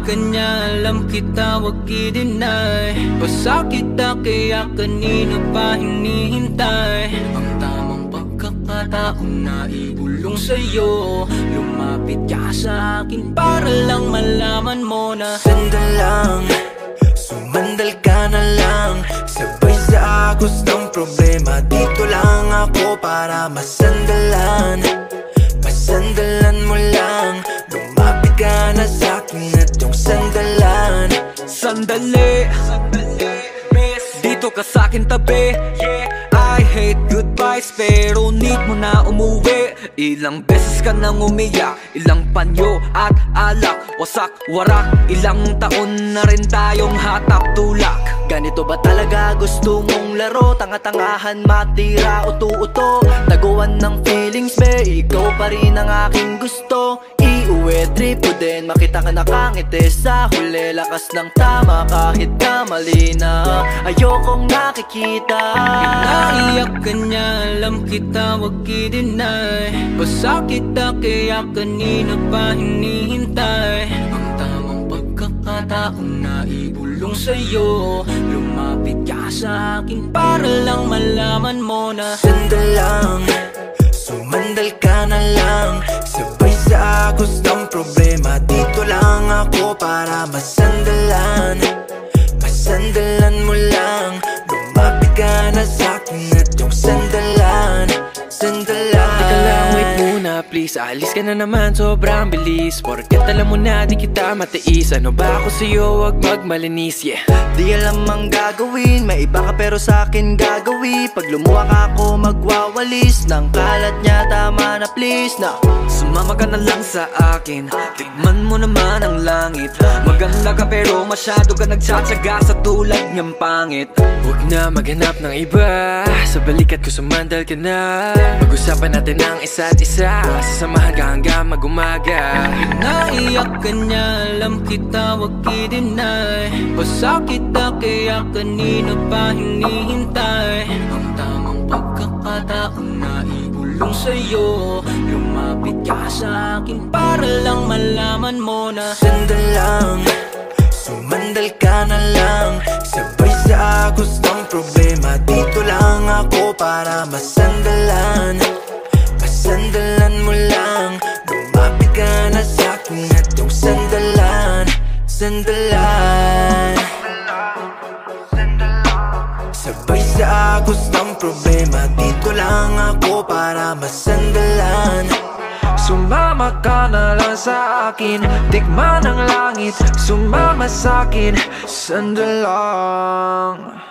ka niya, alam kita, wag i-deny. Basta kita kaya kanino pa hinihintay ang tamang pagkakataon na ibulong sa'yo. Lumapit ka sa akin para lang malaman mo na sandal lang, sumandal ka na lang. Sabay sa gustong problema, dito lang ako para masandalan. Masandalan mo lang, lumapit ka na sa'kin at yung sandalan. sandali, dito ka sa'kin tabi. I hate goodbyes pero need mo na umuwi. Ilang beses ka nang umiyak, ilang panyo at alak, wasak, warak. Ilang taon na rin tayong hatak tulak. Ganito ba talaga gusto mong laro? Tanga-tangahan, matira, uto-uto. Taguan ng feelings, be, ikaw pa rin ang aking gusto. Iuwi, trip ko din, makita ka nakangiti sa huli. Lakas ng tama kahit kamali na ayokong nakikita. Naiyak ka niya, alam kita, wag i-deny. Basta kita kaya kanino pa hinihintay ang tamang pagkakataon na ibulong sa'yo. Lumapit ka sa akin para lang malaman mo na sandal lang, sumandal ka na lang. Sabay sa gustong problema, dito lang ako para masandalan. Masandalan mo lang, lumapit ka na sa'kin at yung sandalan. Sandalan. Teka lang, wait muna please. Alis ka na naman, sobrang bilis. Porket alam mo na di kita matiis. Ano ba ako sa'yo, wag magmalinis, yeah. Di alam ang gagawin, may iba ka pero sa'kin gagawi. Pag lumuwak ako, magwawalis ng kalat niya, tama na please na. sumama ka na lang sa akin, tigman mo naman ang langit. Maganda ka pero masyado ka nagtsatsaga sa tulad niyang pangit. Huwag na maghanap ng iba, sa balikat ko sumandal ka na. Pag-usapan natin ang isa't isa, sasamahan ka hanggang mag-umaga. Naiyak ka niya, alam kita, wag i-deny. Basta kita kaya kanino pa hinihintay ang tamang pagkakataon na ibulong sa'yo. Lumapit ka sa akin para lang malaman mo na sandal lang, sumandal ka na lang. Sabay sa gustong problema, dito lang ako para masandalan. Masandalan mo lang, lumapit ka na sa'kin at yung sandalan. Sandalan. Sabay sa gustong problema, dito lang ako para masandalan. Sumama ka na lang sa akin, tikman ang langit. Sumama sa'kin, sandal lang.